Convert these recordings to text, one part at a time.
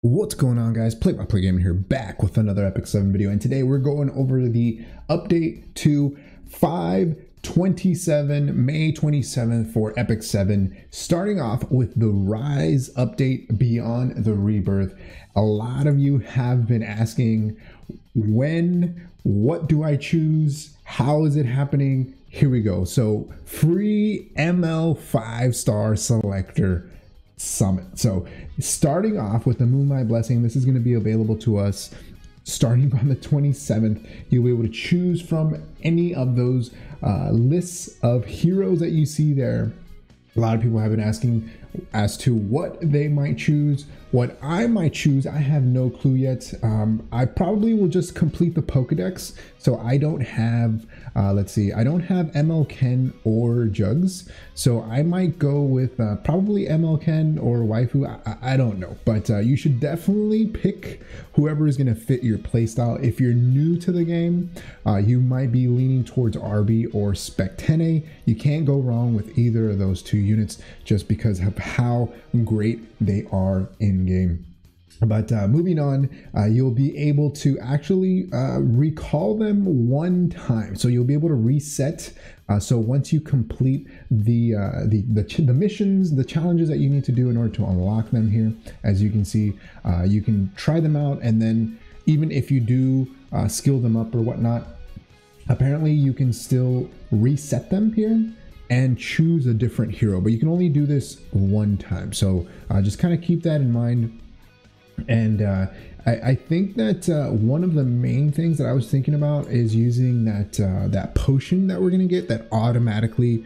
What's going on, guys? Play-by-Play Gaming here, back with another Epic 7 video, and today we're going over the update to 5/27, May 27th for Epic 7, starting off with the Rise update Beyond the Rebirth. A lot of you have been asking when, what do I choose, how is it happening? Here we go. So free ML 5-star selector summit. So starting off with the Moonlight Blessing, this is going to be available to us starting on the 27th. You'll be able to choose from any of those lists of heroes that you see there. A lot of people have been asking as to what they might choose, what I might choose. I have no clue yet. I probably will just complete the Pokedex. So I don't have, let's see, I don't have ML Ken or Jugs. So I might go with probably ML Ken or Waifu. I don't know, but you should definitely pick whoever is going to fit your playstyle. If you're new to the game, you might be leaning towards RB or Spectene. You can't go wrong with either of those two units just because of how great they are in game. But moving on, you'll be able to actually recall them one time. So you'll be able to reset. So once you complete the missions, the challenges that you need to do in order to unlock them here, as you can see, you can try them out. And then even if you do skill them up or whatnot, apparently you can still reset them here and choose a different hero, but you can only do this one time. So just kind of keep that in mind. And I think that one of the main things that I was thinking about is using that potion that we're gonna get that automatically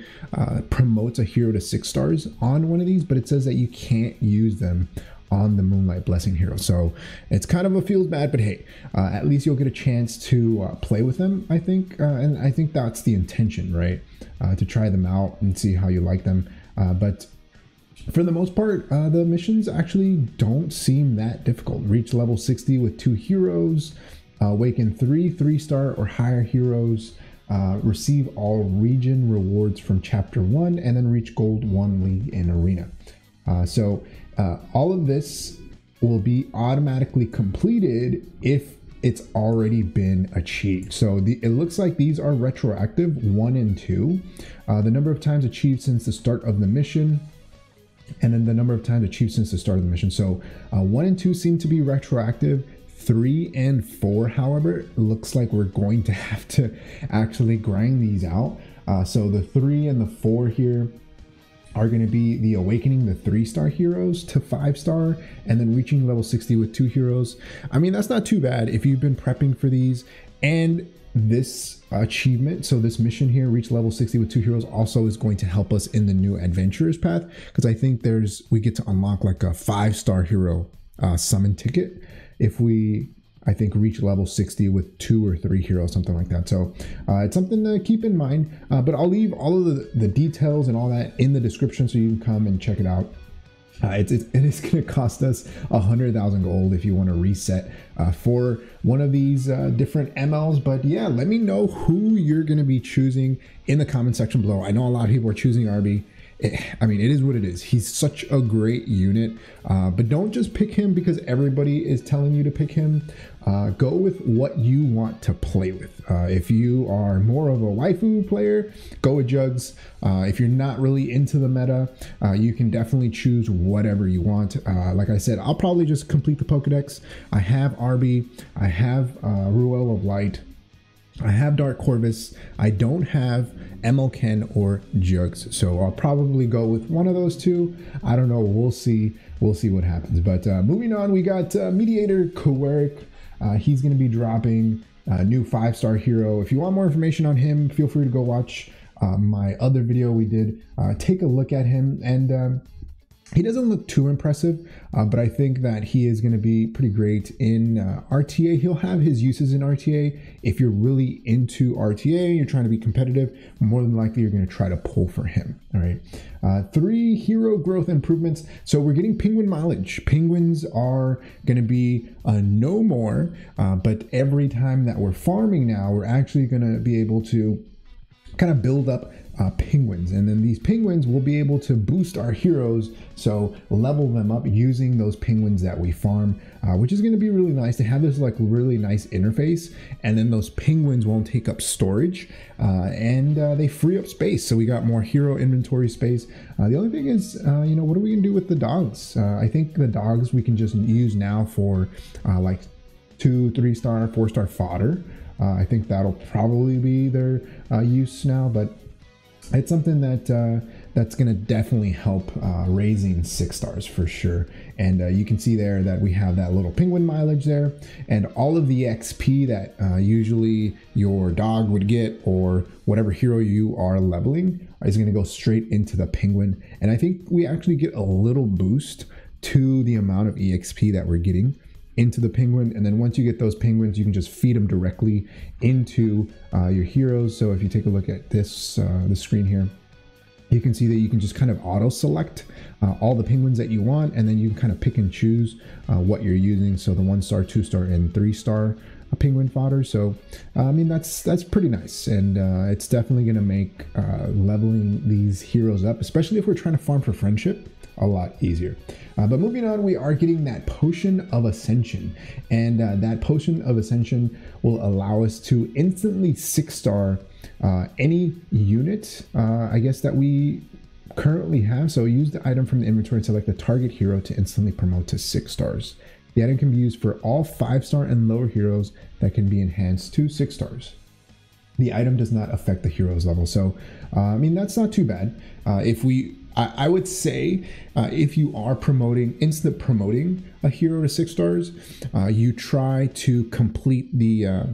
promotes a hero to 6 stars on one of these, but it says that you can't use them on the Moonlight Blessing hero. So it's kind of feels bad, but hey, at least you'll get a chance to play with them, I think. And I think that's the intention, right? To try them out and see how you like them. But for the most part, the missions actually don't seem that difficult. Reach level 60 with 2 heroes, awaken 3 3-star or higher heroes, receive all region rewards from chapter 1, and then reach gold 1 league in arena. So all of this will be automatically completed if it's already been achieved. So it looks like these are retroactive, 1 and 2. The number of times achieved since the start of the mission, and then the number of times achieved since the start of the mission. So 1 and 2 seem to be retroactive. 3 and 4, however, looks like we're going to have to actually grind these out. So the 3 and the 4 here are going to be the awakening the 3-star heroes to 5-star and then reaching level 60 with 2 heroes. I mean, that's not too bad if you've been prepping for these. And this achievement, so this mission here, reach level 60 with 2 heroes, also is going to help us in the new adventurers path, because I think we get to unlock like a 5-star hero summon ticket if we, I think, reach level 60 with 2 or 3 heroes, something like that. So it's something to keep in mind, but I'll leave all of the details and all that in the description so you can come and check it out. It is going to cost us 100,000 gold if you want to reset for one of these different MLs. But yeah, let me know who you're going to be choosing in the comment section below. I know a lot of people are choosing RB. I mean, it is what it is. He's such a great unit, but don't just pick him because everybody is telling you to pick him. Go with what you want to play with. If you are more of a waifu player, go with Jugs. If you're not really into the meta, you can definitely choose whatever you want. Like I said, I'll probably just complete the Pokedex. I have RB, I have Ruel of Light, I have Dark Corvus. I don't have ML Ken or Jugs, so I'll probably go with one of those two. I don't know. We'll see. We'll see what happens. But moving on, we got Mediator Kekwerick. He's going to be dropping a new 5-star hero. If you want more information on him, feel free to go watch my other video we did. Take a look at him, and he doesn't look too impressive, but I think that he is going to be pretty great in RTA. He'll have his uses in RTA. If you're really into RTA, you're trying to be competitive, more than likely you're going to try to pull for him. All right. 3 hero growth improvements. So we're getting penguin mileage. Penguins are going to be no more, but every time that we're farming now, we're actually going to be able to kind of build up penguins, and then these penguins will be able to boost our heroes, so level them up using those penguins that we farm, which is going to be really nice to have this like really nice interface. And then those penguins won't take up storage, and they free up space, so we got more hero inventory space. The only thing is, you know, what are we gonna do with the dogs? I think the dogs we can just use now for like 2, 3-star, 4-star fodder. I think that'll probably be their use now, but it's something that that's going to definitely help raising 6 stars for sure. And you can see there that we have that little penguin mileage there, and all of the XP that usually your dog would get, or whatever hero you are leveling, is going to go straight into the penguin. And I think we actually get a little boost to the amount of EXP that we're getting into the penguin. And then once you get those penguins, you can just feed them directly into your heroes. So if you take a look at this the screen here, you can see that you can just kind of auto select all the penguins that you want, and then you can kind of pick and choose what you're using. So the 1-star, 2-star, and 3-star penguin fodder. So I mean, that's pretty nice, and it's definitely going to make leveling these heroes up, especially if we're trying to farm for friendship, a lot easier. But moving on, we are getting that Potion of Ascension, and that Potion of Ascension will allow us to instantly 6-star any unit, I guess, that we currently have. So use the item from the inventory and select the target hero to instantly promote to 6 stars. The item can be used for all 5-star and lower heroes that can be enhanced to 6 stars. The item does not affect the hero's level. So, I mean, that's not too bad. I would say if you are instant promoting a hero to 6 stars, you try to complete the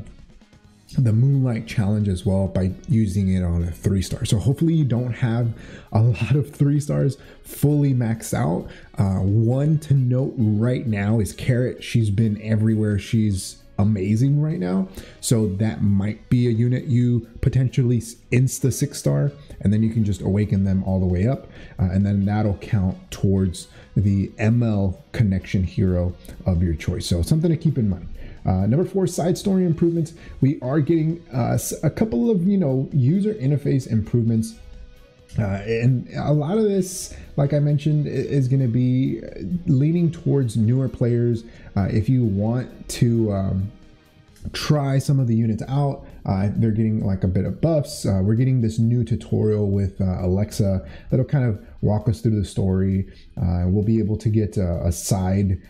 Moonlight challenge as well by using it on a 3-star. So hopefully you don't have a lot of 3 stars fully maxed out. One to note right now is Carrot. She's been everywhere. She's amazing right now. So that might be a unit you potentially insta 6-star, and then you can just awaken them all the way up. And then that'll count towards the ML connection hero of your choice. So something to keep in mind. Number 4, side story improvements. We are getting a couple of, user interface improvements. And a lot of this, like I mentioned, is going to be leaning towards newer players. If you want to try some of the units out, they're getting like a bit of buffs. We're getting this new tutorial with Alexa that'll kind of walk us through the story. We'll be able to get a side,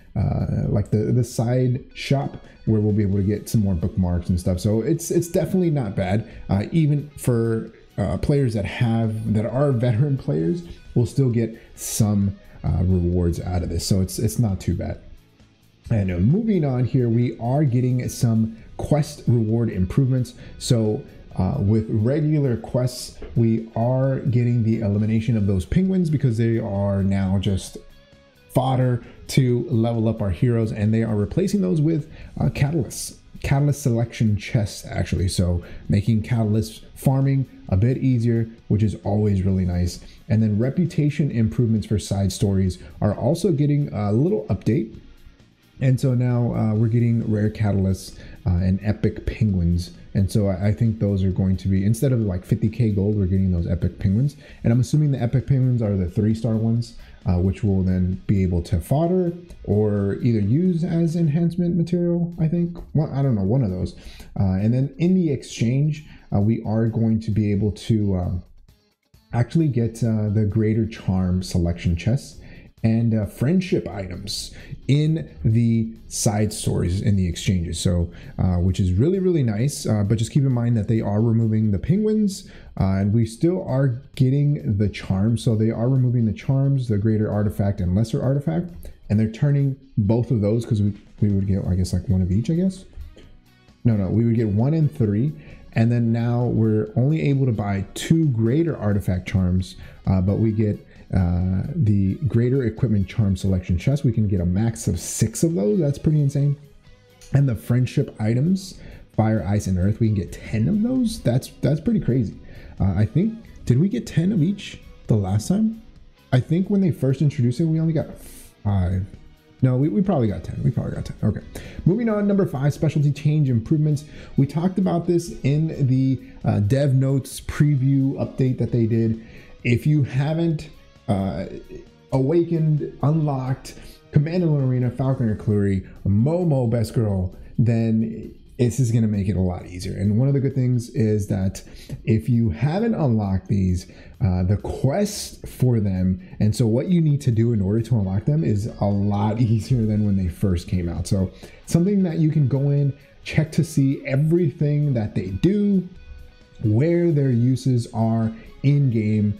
like the side shop, where we'll be able to get some more bookmarks and stuff. So it's definitely not bad. Even for players that are veteran players, will still get some rewards out of this. So it's not too bad. And moving on here, we are getting some quest reward improvements. So with regular quests, we are getting the elimination of those penguins, because they are now just fodder to level up our heroes, and they are replacing those with catalyst selection chests, actually. So making catalyst farming a bit easier, which is always really nice. And then reputation improvements for side stories are also getting a little update. And so now we're getting rare catalysts and epic penguins. And so I think those are going to be, instead of like 50k gold, we're getting those epic penguins. And I'm assuming the epic penguins are the 3-star ones, which will then be able to fodder or either use as enhancement material, I think. Well, I don't know, one of those. And then in the exchange, we are going to be able to actually get the Greater Charm selection chests and friendship items in the side stories in the exchanges. So which is really, really nice. But just keep in mind that they are removing the penguins, and we still are getting the charms. So they are removing the charms, the greater artifact and lesser artifact, and they're turning both of those, because we would get, I guess, like one of each, I guess. No, we would get 1 and 3. And then now we're only able to buy 2 greater artifact charms, but we get the greater equipment charm selection chest. We can get a max of 6 of those. That's pretty insane. And the friendship items, fire, ice, and earth, we can get 10 of those. That's pretty crazy. I think, did we get 10 of each the last time? I think when they first introduced it, we only got 5. No, we probably got 10. We probably got 10. Okay. Moving on, number 5, specialty change improvements. We talked about this in the dev notes preview update that they did. If you haven't awakened, unlocked Commando Arena, Falconer Clury, Momo Best Girl, then this is going to make it a lot easier. And one of the good things is that if you haven't unlocked these, the quest for them, and so what you need to do in order to unlock them is a lot easier than when they first came out. So something that you can go in, check to see everything that they do, where their uses are in game,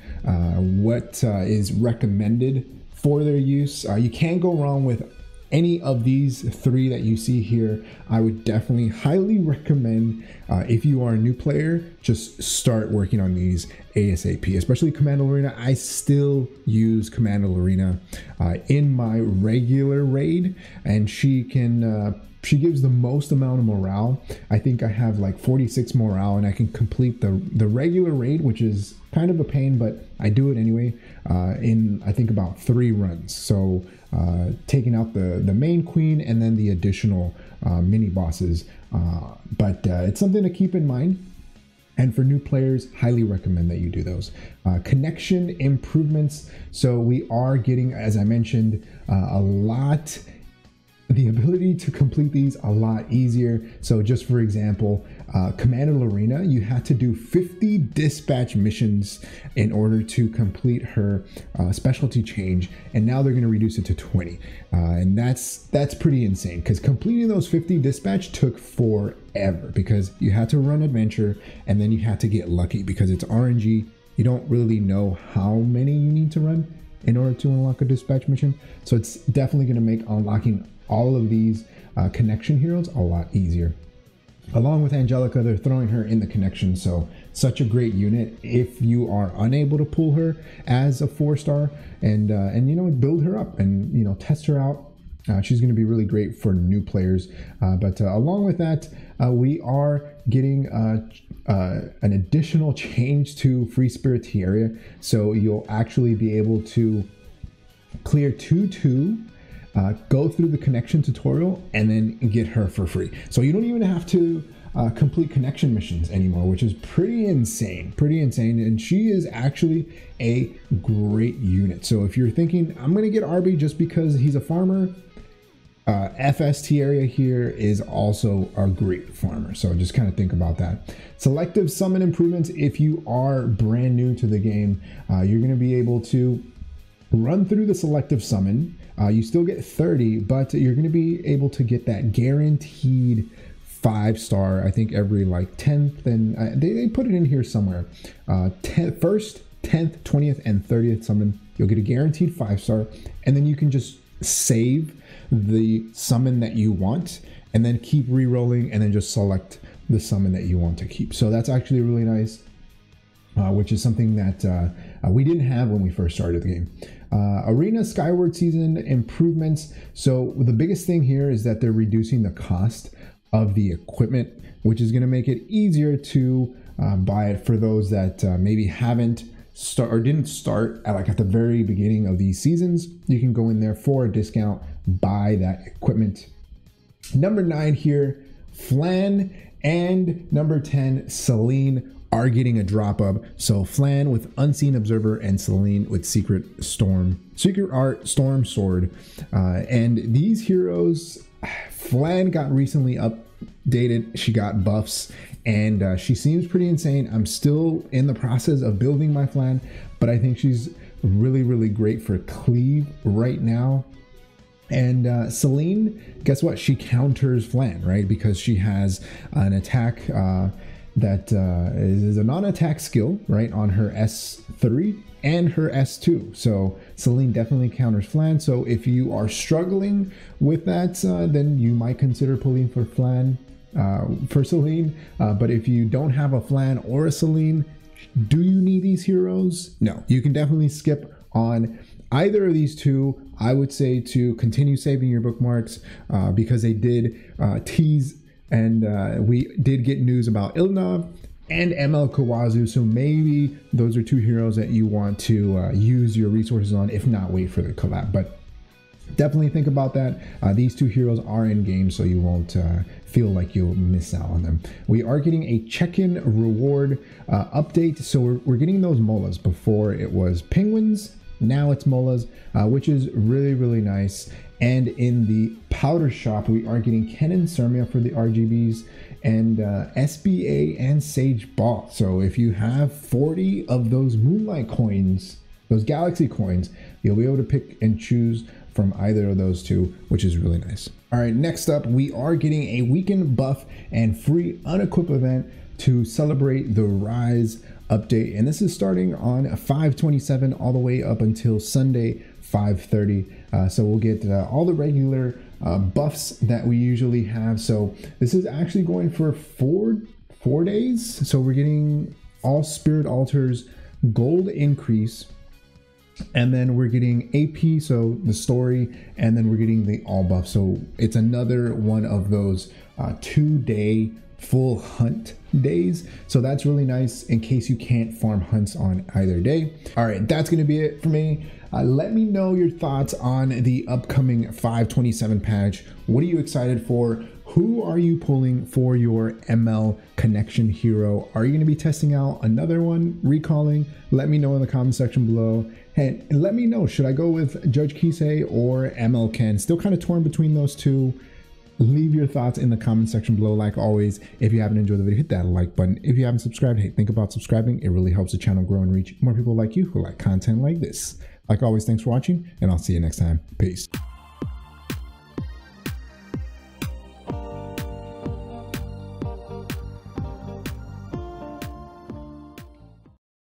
what is recommended for their use. You can't go wrong with any of these 3 that you see here. I would definitely highly recommend, if you are a new player, just start working on these ASAP, especially Commando Arena. I still use Commando Arena in my regular raid, and she gives the most amount of morale. I think I have like 46 morale, and I can complete the regular raid, which is kind of a pain, but I do it anyway, in I think about 3 runs. So taking out the main queen and then the additional mini bosses, but it's something to keep in mind. And for new players, highly recommend that you do those. Connection improvements. So we are getting, as I mentioned, the ability to complete these a lot easier. So just for example, Commander Arena, you had to do 50 dispatch missions in order to complete her specialty change, and now they're going to reduce it to 20, and that's pretty insane, because completing those 50 dispatch took forever, because you had to run adventure and then you had to get lucky, because it's RNG. You don't really know how many you need to run in order to unlock a dispatch mission, so it's definitely going to make unlocking all of these connection heroes a lot easier. Along with Angelica, they're throwing her in the connection, so such a great unit if you are unable to pull her as a 4-star, and you know, build her up and, you know, test her out. She's going to be really great for new players, but along with that, we are getting an additional change to Free Spirit area, so you'll actually be able to clear 2-2, go through the connection tutorial, and then get her for free. So you don't even have to complete connection missions anymore, which is pretty insane, and she is actually a great unit. So if you're thinking, I'm gonna get Arby just because he's a farmer, FST area here is also a great farmer, so just kind of think about that. Selective summon improvements. If you are brand new to the game, you're going to be able to run through the selective summon. You still get 30, but you're going to be able to get that guaranteed 5-star, I think every like 10th, and they put it in here somewhere. 1st, 10th, 20th, and 30th summon, you'll get a guaranteed 5-star, and then you can just save the summon that you want, and then keep re-rolling, and then just select the summon that you want to keep. So that's actually really nice, which is something that we didn't have when we first started the game. Arena Skyward Season improvements. So the biggest thing here is that they're reducing the cost of the equipment, which is going to make it easier to buy it for those that maybe haven't didn't start at the very beginning of these seasons. You can go in there for a discount, buy that equipment. Number 9 here, Flan, and number 10, Celine, are getting a drop up. So Flan with Unseen Observer and Celine with Secret Art Storm Sword. And these heroes, Flan got recently updated. She got buffs, and she seems pretty insane. I'm still in the process of building my Flan, but I think she's really, really great for cleave right now. And Celine, guess what? She counters Flan, right? Because she has an attack that is a non-attack skill, right, on her S3 and her S2. So Celine definitely counters Flan. So if you are struggling with that, then you might consider pulling for Flan, for Celine. But if you don't have a Flan or a Celine, do you need these heroes? No, you can definitely skip on either of these two. I would say to continue saving your bookmarks, because they did tease, and we did get news about Ilnav and ML Kawazu, so maybe those are two heroes that you want to use your resources on, if not wait for the collab. But definitely think about that. These two heroes are in game, so you won't feel like you'll miss out on them. We are getting a check-in reward update. So we're getting those molas. Before it was penguins, now it's molas, which is really, really nice. And in the powder shop, we are getting Ken and Sermia for the RGBs, and SBA and Sage Ball. So if you have 40 of those Moonlight coins, those Galaxy coins, you'll be able to pick and choose from either of those two, which is really nice. All right, next up, we are getting a weekend buff and free Unequip event to celebrate the Rise update. And this is starting on 5/27 all the way up until Sunday, 5/30. So we'll get all the regular buffs that we usually have. So this is actually going for four days. So we're getting all Spirit Altars gold increase, and then we're getting AP, so the story, and then we're getting the all buff. So it's another one of those 2-day full hunt days. So that's really nice in case you can't farm hunts on either day. All right, that's going to be it for me. Let me know your thoughts on the upcoming 5/27 patch. What are you excited for? Who are you pulling for your ML Connection hero? Are you going to be testing out another one, recalling? Let me know in the comment section below. And let me know, should I go with Judge Kisei or ML Ken? Still kind of torn between those two. Leave your thoughts in the comment section below. Like always, if you haven't enjoyed the video, hit that like button. If you haven't subscribed, hey, think about subscribing. It really helps the channel grow and reach more people like you who like content like this. Like always, thanks for watching, and I'll see you next time. Peace.